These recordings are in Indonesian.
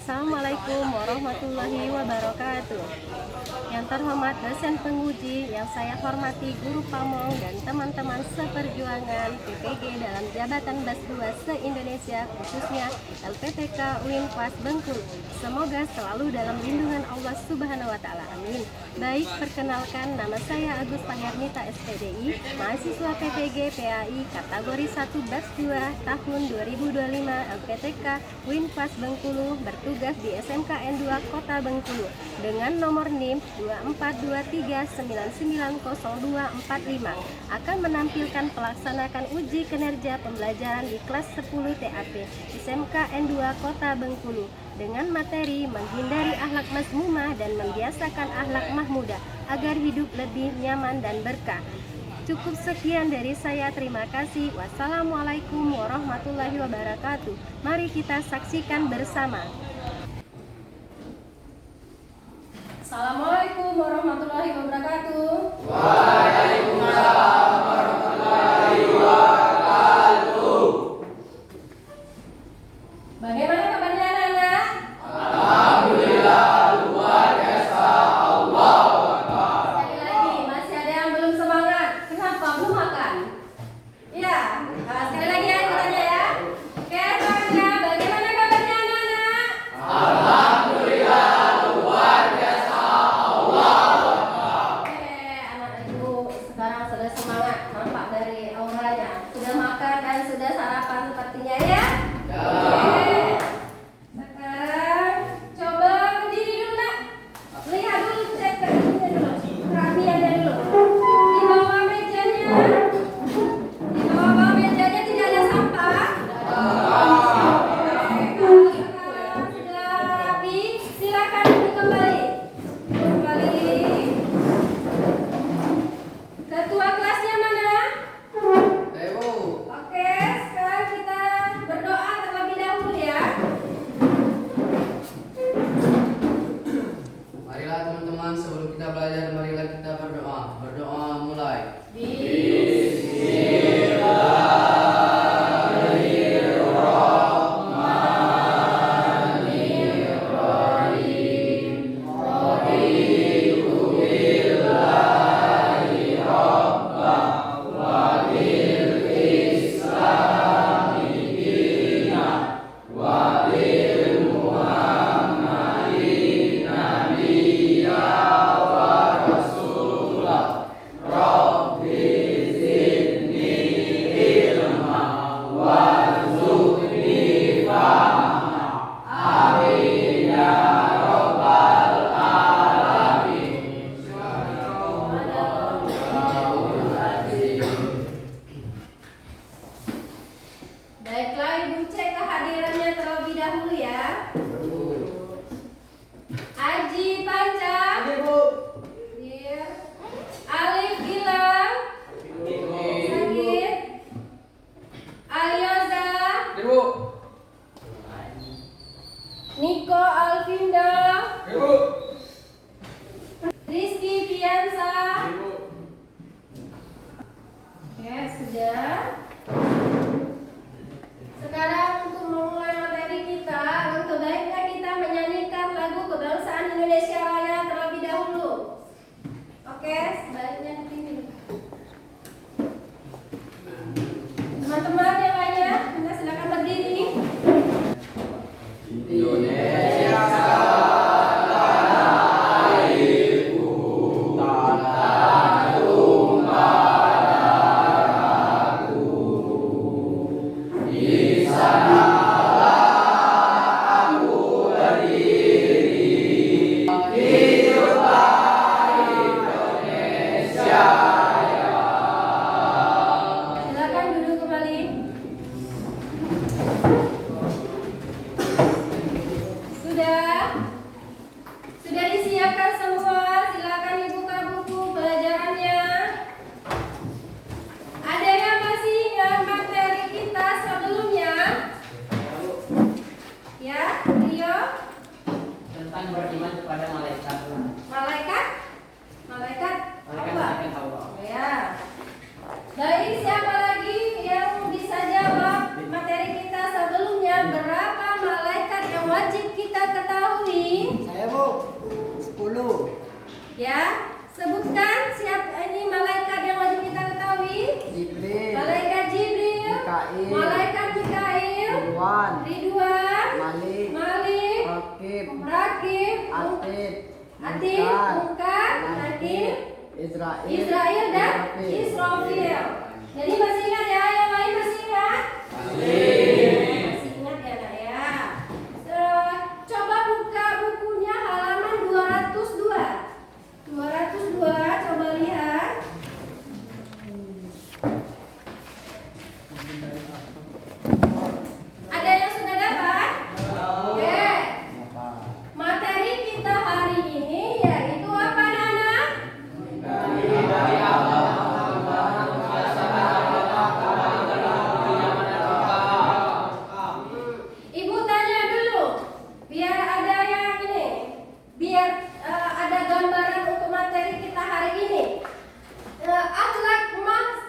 Assalamualaikum warahmatullahi wabarakatuh. Yang terhormat dosen penguji, yang saya hormati guru pamong dan teman-teman seperjuangan PPG dalam Jabatan BAS 2 se-Indonesia, khususnya LPTK Unpas Bengkulu. Semoga selalu dalam lindungan Allah Subhanahu wa Ta'ala. Amin. Baik, perkenalkan, nama saya Agus Pahyarnita SPDI, mahasiswa PPG PAI kategori 1 BAS 2 tahun 2025 LPTK Unpas Bengkulu, bertugas di SMKN 2 Kota Bengkulu dengan nomor NIM 2423990245, akan menampilkan pelaksanakan uji kinerja pembelajaran di kelas 10 TAP SMKN 2 Kota Bengkulu dengan materi menghindari akhlak mazmumah dan membiasakan akhlak mahmudah agar hidup lebih nyaman dan berkah. Cukup sekian dari saya, terima kasih. Wassalamualaikum warahmatullahi wabarakatuh. Mari kita saksikan bersama. Assalamualaikum warahmatullahi wabarakatuh. Waalaikumsalam warahmatullahi wabarakatuh. Bagaimana kabarnya anak-anak? Alhamdulillah, luar biasa. Allahu Akbar. Sekali lagi, masih ada yang belum semangat. Kenapa? Belum makan? Iya. Sekali lagi ya, tanya ya. Oke, semuanya, bagaimana kabarnya anak-anak? Alhamdulillah, luar biasa. Allahu Akbar. Oke, anak ibu sekarang sudah semangat, nampak dari auranya. Sudah makan dan sudah sarapan sepertinya ya? Oke. Sekarang coba berdiri dulu nak. Lihat dulu, cek keringnya dulu, kerapiannya dulu. Di bawah mejanya, tidak ada sampah. Oke, kalau sekarang sudah rapi, silakan duduk kembali. Ketua kelasnya mana? Ibu, Oke, sekarang kita berdoa terlebih dahulu ya. marilah teman-teman, sebelum kita belajar, marilah kita berdoa. Berdoa mulai. Baiklah, ibu cek kehadirannya terlebih dahulu ya. Aji Panca. Iya. Alif Gilang. Sakit. Alioza. Ibu, Niko Alvinda. Ibu, Rizky Piansa. Oke, sudah. Sekarang untuk memulai materi kita, alangkah baiknya kita menyanyikan lagu kebangsaan Indonesia Raya terlebih dahulu. Oke, sebaiknya di sini. Teman-teman yang lainnya, Anda silakan berdiri. Indonesia tanah airku, tanah tumpah darahku. Di sanalah aku berdiri, hiduplah Indonesia Raya. Silakan duduk kembali. Sudah? Sudah disiapkan semua? Silakan dibuka buku pelajarannya. Ada yang masih ingat materi kita sebelumnya? Ya, Rio? Tentang beriman kepada malaikat. Malaikat? Malaikat? Malaikat Apa? malaikat Allah. Oh, ya. Baik, siapa lagi yang bisa jawab materi kita sebelumnya? Berapa malaikat yang wajib kita ketahui? Atin, Munkar, Nakir, Israel dan Israfil. Jadi masih ingat ya, yang lain masih ingat? Masih ingat ya nak ya. Coba buka bukunya halaman 202. 202, coba lihat. Ada yang sudah dapat? Oke. Materi kita hari ini yaitu apa Nana? Ibu tanya dulu, biar ada yang ini, biar ada gambaran untuk materi kita hari ini. Akhlak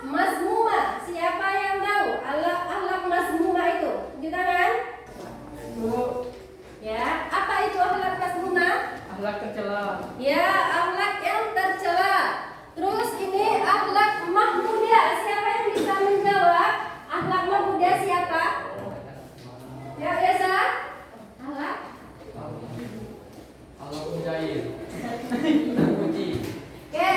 mazmumah, siapa yang tahu akhlak mazmumah itu? Tunjuk tangan. Ya, apa itu akhlak mazmumah? Akhlak tercela. Ya, akhlak yang tercela. Terus ini akhlak mahmudah. Siapa yang bisa menjawab? Akhlak mahmudah siapa? Ya, Yasa. Akhlak? Allah mujair. Terpuji. Oke.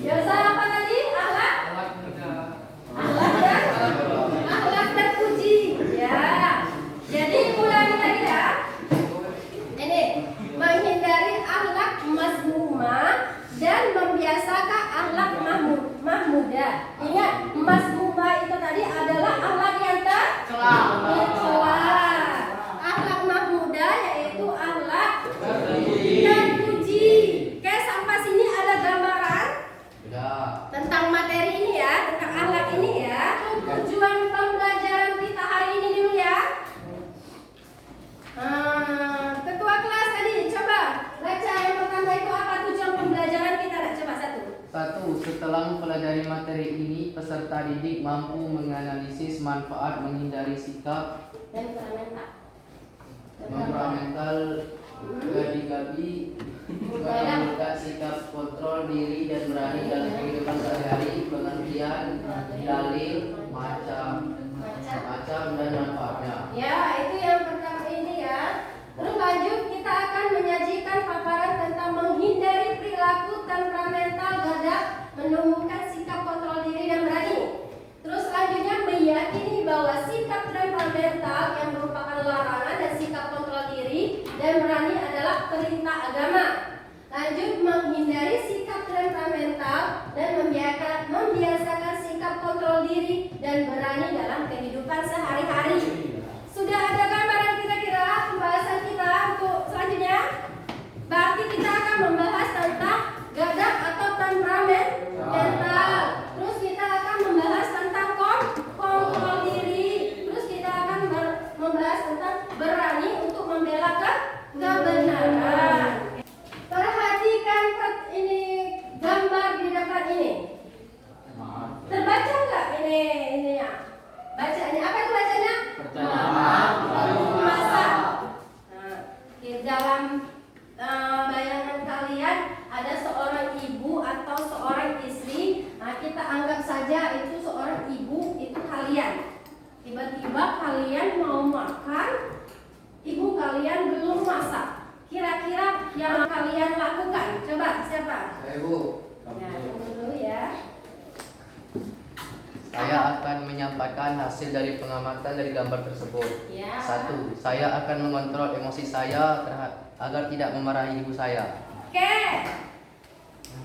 Yasa apa tadi? Akhlak? Akhlak muda. Akhlak terpuji. Ya. Jadi ulangi lagi ya. Ini menghindari akhlak mazmumah dan membiasakan akhlak mahmudah. Ingat, mazmumah itu tadi adalah akhlak yang tercela. Akhlak mahmudah yaitu akhlak terpuji. Oke, sampai sini ada gambaran tentang materi ini ya, tentang akhlak ini ya. Tujuan pembelajaran kita hari ini dulu ya. Ketua kelas tadi coba baca yang pertama itu apa tujuan pembelajaran kita? Coba satu. 1. Setelah mempelajari materi ini, peserta didik mampu menganalisis manfaat menghindari sikap Dan mental. temperamental, gadi-gadi, menunjukkan sikap kontrol diri dan berani dalam kehidupan sehari-hari, pengertian, dalil, macam dan manfaatnya. Ya, itu yang pertama ini ya. Terus lanjut kita akan menyajikan paparan tentang menghindari perilaku temperamental gagap, menumbuhkan sikap kontrol diri dan berani. Terus selanjutnya meyakini bahwa sikap temperamental yang merupakan larangan dan sikap kontrol diri dan berani adalah perintah agama. Lanjut menghindari sikap temperamental dan membiasakan sikap kontrol diri dan berani dalam kehidupan sehari-hari. Sudah ada gambaran kira-kira pembahasan kita untuk selanjutnya? Berarti kita akan membahas tentang gagap atau temperamental. Terus kita akan membahas tentang kontrol diri. Terus kita akan membahas tentang berani untuk membela kebenaran. Perhatikan ini gambar di depan ini. Terbaca nggak ini ya? Bacanya apa itu bacanya? Masak. Nah, di dalam bayangan kalian ada seorang ibu atau seorang istri. Nah, kita anggap saja itu seorang ibu, itu kalian. Tiba-tiba kalian mau makan, ibu kalian belum masak. Kira-kira yang kalian lakukan? Coba siapa? Saya, Bu. Ya, tunggu dulu ya. Saya akan menyampaikan hasil dari pengamatan dari gambar tersebut. Ya. 1. Saya akan mengontrol emosi saya agar tidak memarahi ibu saya. Oke.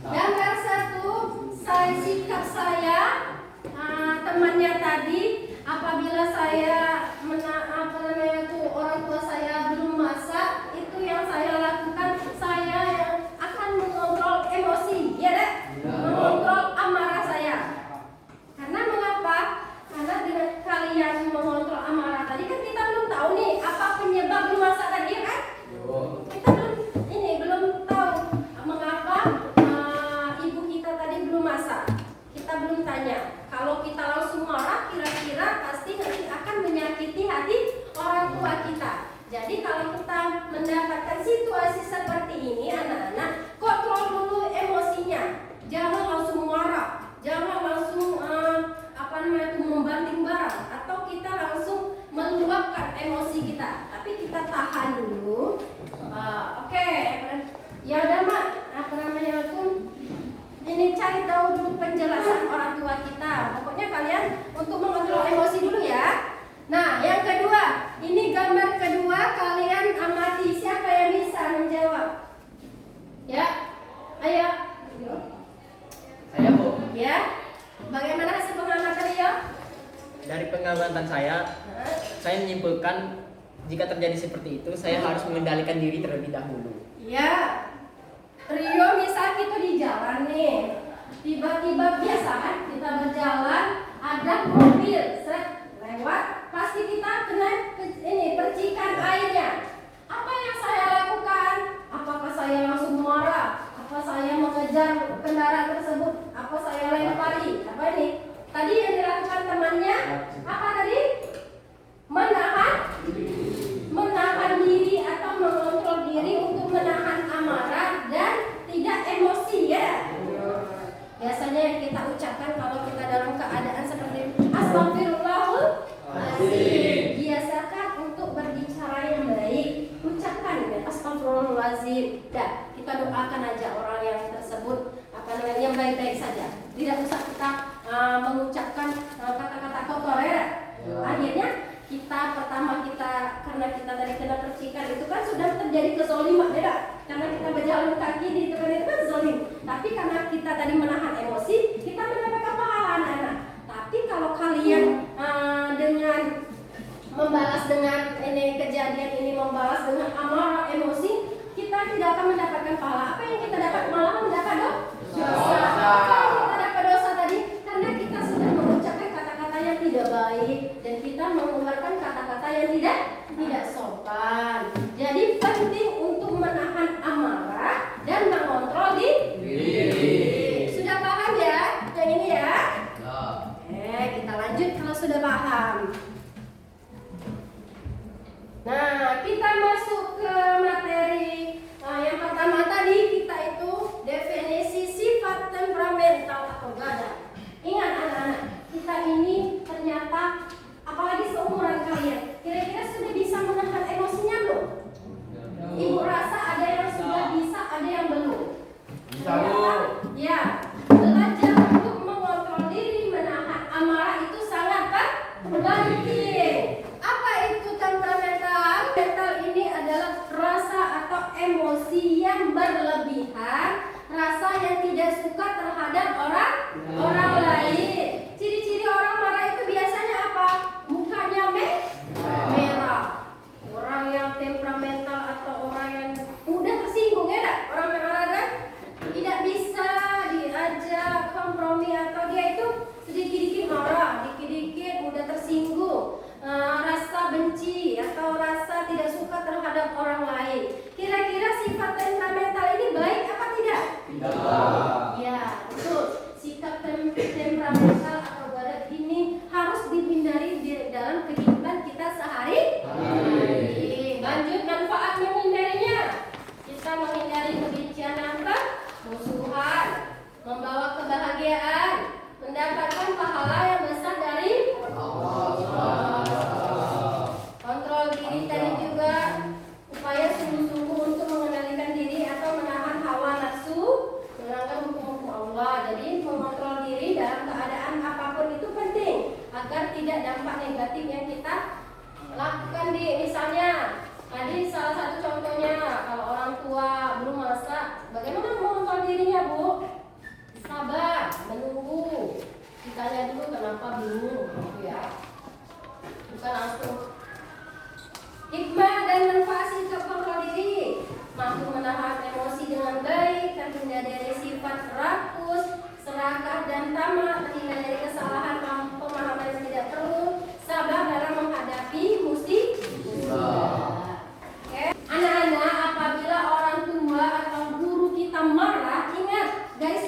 Gambar 1, sikap saya temannya tadi apabila saya orang tua saya belum masak, itu yang saya lakukan, saya yang akan mengontrol emosi, ya deh, mengontrol amarah saya. Karena mengapa? Karena dengan kalian mengontrol amarah tadi kan kita belum tahu nih apa penyebab belum masak tadi ya kan? Kita belum tahu mengapa ibu kita tadi belum masak. Kita belum tanya. Kalau kita langsung marah, kira-kira pasti nanti akan menyakiti hati orang tua kita. Jadi kalau kita mendapatkan situasi seperti ini, anak-anak, kontrol dulu emosinya. Jangan langsung marah, jangan langsung membanting barang, atau kita langsung meluapkan emosi kita. Tapi kita tahan dulu. Oke. Ya, dan pokoknya kalian untuk mengontrol emosi dulu ya. Nah, yang kedua, ini gambar kedua, kalian amati siapa yang bisa menjawab. Ya, ayo. Saya Bu. Ya, bagaimana hasil pengamatan ya? Dari pengamatan saya menyimpulkan jika terjadi seperti itu, saya harus mengendalikan diri terlebih dahulu. Ya, Rio misal kita di jalan nih, tiba-tiba biasa kan kita berjalan, ada mobil lewat, pasti kita kena ini percikan airnya. Apa yang saya lakukan? Apakah saya langsung marah? Apa saya mengejar kendaraan tersebut? Apa saya lempari? Apa ini? Tadi yang dilakukan temannya apa tadi? Menahan diri atau mengontrol diri untuk menahan amarah dan tidak emosi ya. Biasanya yang kita ucapkan kalau kita dalam keadaan seperti astagfirullahaladzim. Biasakan untuk berbicara yang baik. Ucapkan ya, astagfirullahaladzim. Dan kita doakan aja orang yang tersebut yang baik-baik saja. Tidak usah kita mengucapkan kata-kata kotor ya. Akhirnya karena kita tadi kena percikan itu kan sudah terjadi kezoliman ya. Karena kita berjalan kaki di tempat itu kan zolim. Tapi karena kita tadi menahan emosi, kita mendapatkan pahala anak-anak. Tapi kalau kalian dengan membalas dengan ini kejadian ini membalas dengan amarah emosi, kita tidak akan mendapatkan pahala. Apa yang kita dapat? Malah mendapat dosa. Apa yang kita dapat dosa tadi? Karena kita sudah mengucapkan kata-kata yang tidak baik dan kita mengeluarkan kata-kata yang tidak sopan. Jadi penting untuk menahan amarah dan mengontrol diri. Sudah paham ya? Yang ini ya? Kita lanjut kalau sudah paham. Nah, kita masuk ke materi yang pertama tadi, kita itu definisi sifat temperamental atau gada. Ingat anak-anak, kita ini ternyata apalagi seumuran kalian, kira-kira sudah bisa menahan emosinya belum? Ibu rasa ada yang sudah bisa, ada yang belum. Ternyata, ya, belajar untuk mengontrol diri, menahan amarah itu sangat penting. Apa itu temperamental? Mental ini adalah rasa atau emosi yang berlebihan, rasa yang tidak suka terhadap orang lain. Ciri-ciri orang marah itu biasanya apa? Mukanya merah. Orang yang temperamental atau orang yang mudah tersinggung ya, orang yang marah kan tidak bisa diajak kompromi atau dia itu sedikit-sedikit marah, dikit-dikit mudah tersinggung, rasa benci atau rasa tidak suka terhadap orang lain. Kira-kira sifat temperamental ini baik apa tidak? Tidak. Ya, betul. Sikap temperamental atau barat ini harus dihindari di dalam kehidupan kita sehari-hari. Lanjut manfaat menghindarinya. Kita menghindari kebencian apa? Musuhan, membawa kebahagiaan, mendapatkan pahala yang besar dari Allah. Kontrol diri tadi juga upaya sungguh-sungguh untuk mengendalikan diri atau menahan hawa nafsu, melanggar hukum-hukum Allah. Jadi mengontrol diri dalam keadaan apapun itu penting agar tidak dampak negatif yang kita lakukan misalnya tadi salah satu contohnya kalau orang tua belum masak, bagaimana mengontrol dirinya Bu? Sabar, menunggu. Ditanya dulu kenapa belum, gitu ya. Bukan langsung. Hikmah dan manfaat sikap kontrol diri, mampu menahan emosi dengan baik, terhindar dari sifat rakus, serakah dan tamak, terhindar dari kesalahan pemahaman yang tidak perlu, sabar dalam menghadapi musibah. Anak-anak, apabila orang tua atau guru kita marah, ingat garis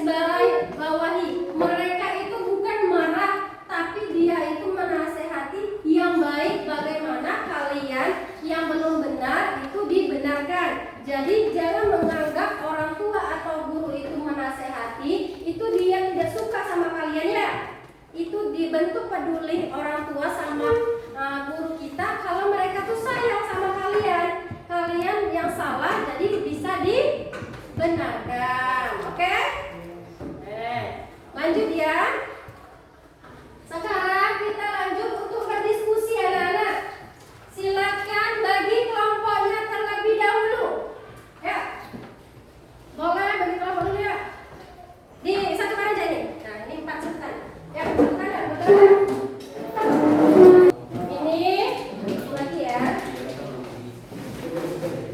bawahi, mereka itu bukan marah, tapi dia itu menasehati yang baik. Bagaimana kalian yang belum benar itu dibenarkan. Jadi jangan menganggap orang tua atau guru itu menasehati itu dia tidak suka sama kalian ya. Itu dibentuk peduli orang tua sama guru kita kalau mereka tuh sayang sama kalian. Kalian yang salah jadi bisa dibenarkan. Oke? Lanjut ya.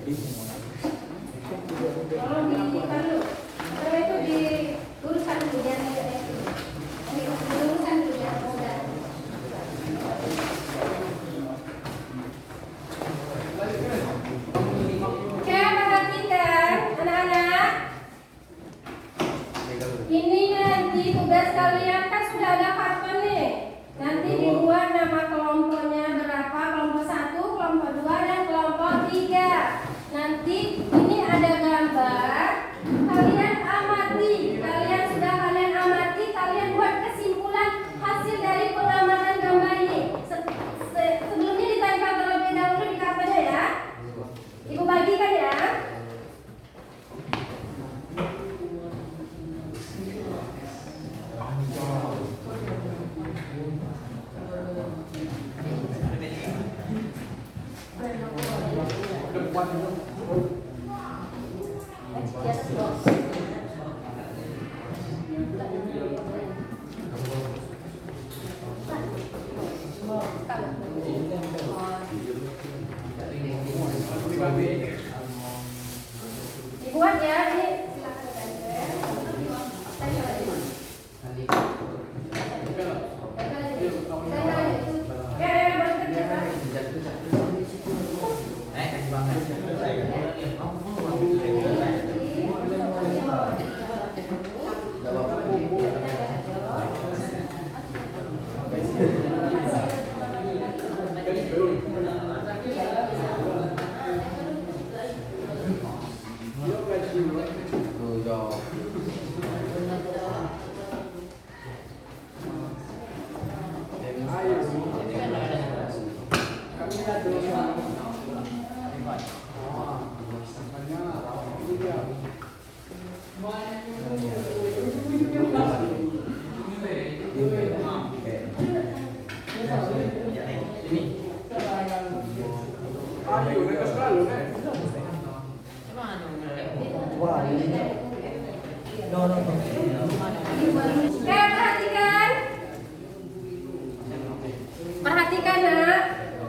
Tolong ditaruh. Setelah itu diuruskan dulu biar diuruskan dulu biar mudah. Oke, perhatikan anak-anak. Ini nanti tugas kalian kan sudah ada karton nih. Nanti dibuat nama kelompoknya berapa, kelompok 1, kelompok 2, dan kelompok 3. Nanti ini ada gambar. Kalian amati. Kalian amati, kalian buat kesimpulan hasil dari pengamatan gambar ini. Sebelumnya ditempel terlebih dahulu di kartonnya ya. Ibu bagikan ya. Dibuat ya, ini perhatikan nak,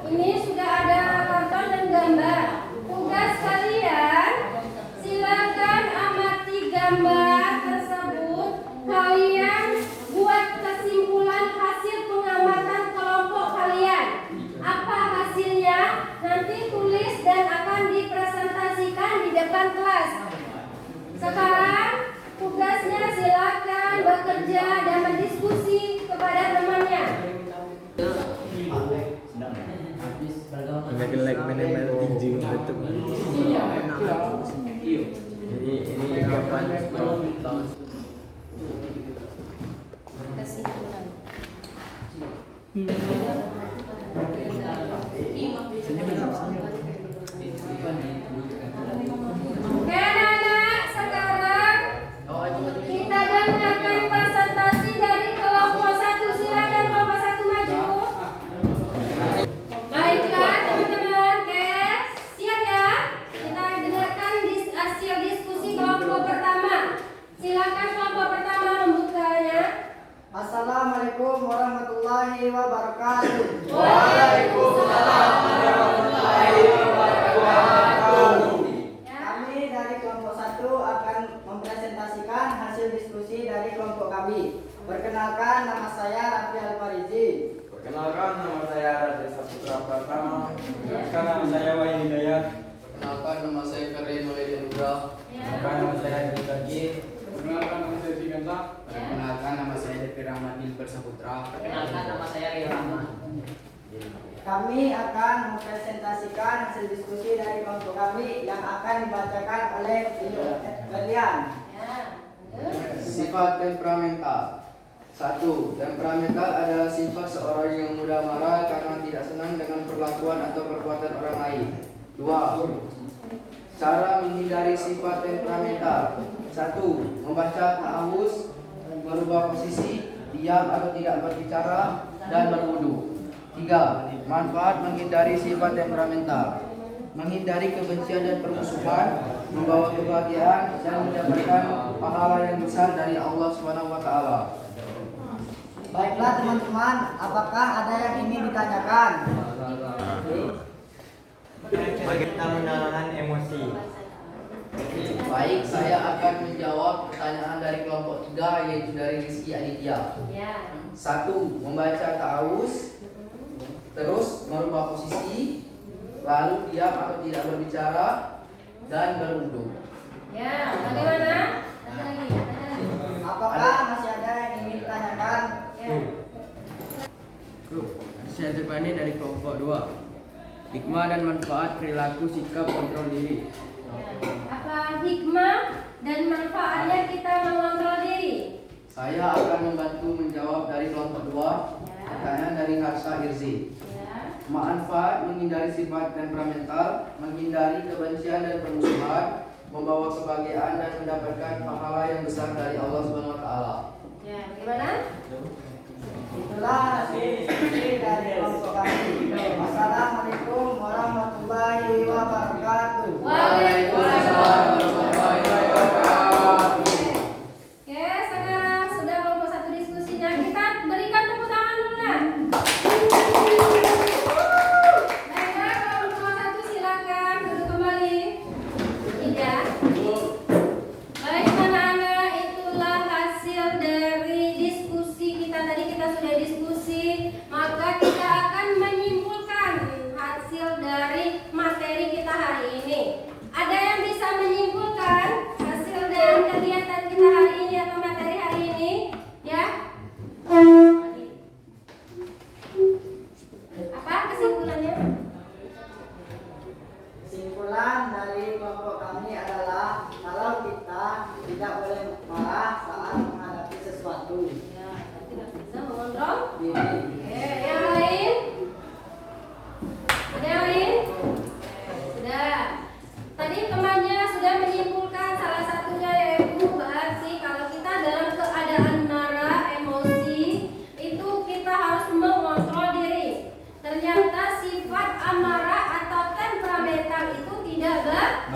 ini sudah ada karton dan gambar. Tugas kalian, silakan amati gambar tersebut. Kalian buat kesimpulan hasil pengamatan kelompok kalian. Apa hasilnya? Nanti tulis dan akan dipresentasikan di depan kelas. Sekarang tugasnya silakan bekerja dan berdiskusi kepada temannya. Nggak like menemel tinju betul. Ini kapan? Oke anak-anak, sekarang kita dengarkan presentasi dari kelompok 1. Silakan kelompok 1 maju. Baiklah teman-teman, oke, siap ya? Kita dengarkan hasil diskusi kelompok pertama. Silakan kelompok pertama membukanya. Assalamualaikum warahmatullahi wabarakatuh. Waalaikumsalam warahmatullahi wabarakatuh. Kami dari kelompok 1 akan mempresentasikan hasil diskusi dari kelompok kami. Perkenalkan, nama saya Raffi Al-Farizi. Perkenalkan, nama saya Raja Saputra Pratama. Perkenalkan, nama saya Wahyu Hidayat. Perkenalkan, nama saya Karim Maulidi Nugrah. Perkenalkan, nama saya Adi Kaki. Perkenalkan, nama saya Siganta. Perkenalkan, nama saya Devi Rahmadi Bersaputra. Perkenalkan, nama saya Rio Rahman. Kami akan mempresentasikan hasil diskusi dari kelompok kami yang akan dibacakan oleh kalian. Sifat temperamental. 1. Temperamental adalah sifat seorang yang mudah marah karena tidak senang dengan perlakuan atau perbuatan orang lain. 2. Cara menghindari sifat temperamental. 1. Membaca ta'awuz, merubah posisi, diam atau tidak berbicara, dan berwudu. 3. Manfaat menghindari sifat temperamental. Menghindari kebencian dan permusuhan, membawa kebahagiaan dan mendapatkan pahala yang besar dari Allah SWT. Baiklah teman-teman, apakah ada yang ingin ditanyakan? Bagaimana menahan emosi Baik, saya akan menjawab pertanyaan dari kelompok 3, yaitu dari Rizky Aditya. Ya. 1. Membaca ta'awuz, terus merubah posisi, lalu diam atau tidak berbicara, dan berwudu. Ya, bagaimana? Ada lagi. Apakah masih ada yang ingin ditanyakan? Ya. Saya Tepani dari kelompok 2. Hikmah dan manfaat perilaku sikap kontrol diri. Apa hikmah dan manfaatnya kita mengontrol diri? Saya akan membantu menjawab dari kelompok 2. Pertanyaan dari Harsa Irzi. Ya. Manfaat menghindari sifat temperamental, menghindari kebencian dan permusuhan, membawa kebahagiaan dan mendapatkan pahala yang besar dari Allah Subhanahu wa taala. Ya, bagaimana? Itulah hasil diskusi dari kelompok kami. Wassalamualaikum warahmatullahi wabarakatuh. Waalaikumsalam warahmatullahi wabarakatuh. Oke, sekarang sudah kelompok 1 diskusinya. Kita berikan tepuk tangan dulu nah. Baiklah, kelompok 1 silakan duduk kembali. Tidak. Baik anak-anak, itulah hasil dari diskusi kita tadi. Kita sudah diskusi, maka kita akan menyimpulkan hasil dari materi kita hari ini. Ada yang bisa menyimpulkan hasil dari kegiatan kita hari ini atau materi hari ini? Ya? Apa kesimpulannya? Kesimpulan dari kelompok kami adalah kalau kita tidak boleh marah saat menghadapi sesuatu. Ya, tidak bisa mengontrol. Diri. Oke, yang lain? Ada yang lain? Sudah. Tadi temannya sudah menyimpulkan salah satunya yaitu berarti kalau kita dalam keadaan marah, emosi, itu kita harus mengontrol diri. Ternyata sifat amarah atau temperamental itu tidak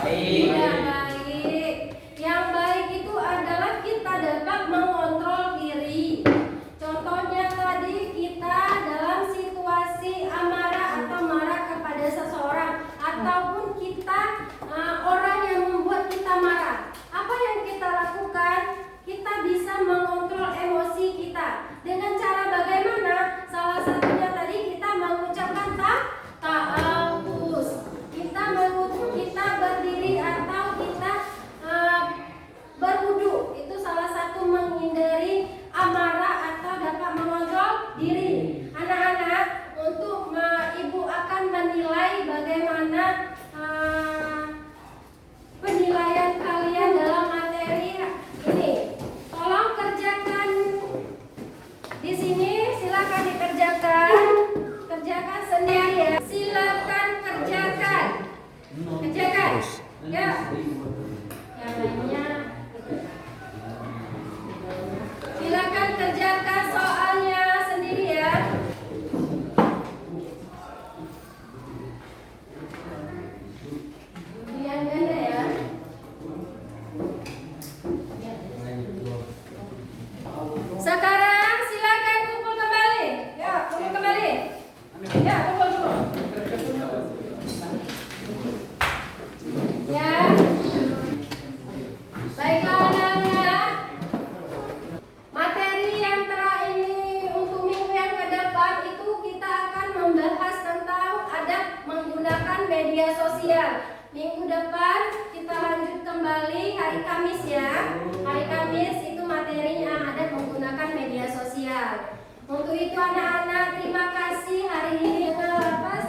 Baik. tidak baik. Yang baik itu adalah kita dapat mengontrol diri. Contohnya tadi kita dalam situasi amarah atau marah kepada seseorang ataupun kita orang yang membuat kita marah. Apa yang kita lakukan? Kita bisa mengontrol emosi kita. Dengan cara bagaimana? Salah satunya tadi kita mengucapkan ta'awuz. Kita berdiri atau kita berwudu. Itu salah satu menghindari amarah atau dapat mengontrol diri. Anak-anak, untuk ibu akan menilai bagaimana penilaian kalian dalam materi ini. Tolong kerjakan di sini, silakan dikerjakan. Kerjakan sendiri ya. Silakan kerjakan. Kerjakan. Ya. Yang lainnya. Silakan kerjakan soalnya sendiri ya. Kemudian ganda ya. Sekarang silakan kumpul kembali. Ya, kumpul kembali. Ya, kumpul dulu. Ya. Baiklah anak-anak. Materi yang ini untuk minggu yang ke depan itu kita akan membahas tentang adab menggunakan media sosial. Minggu depan kita lanjut kembali hari Kamis ya. Hari Kamis itu materinya adab menggunakan media sosial. Untuk itu anak-anak terima kasih hari ini dengan lafaz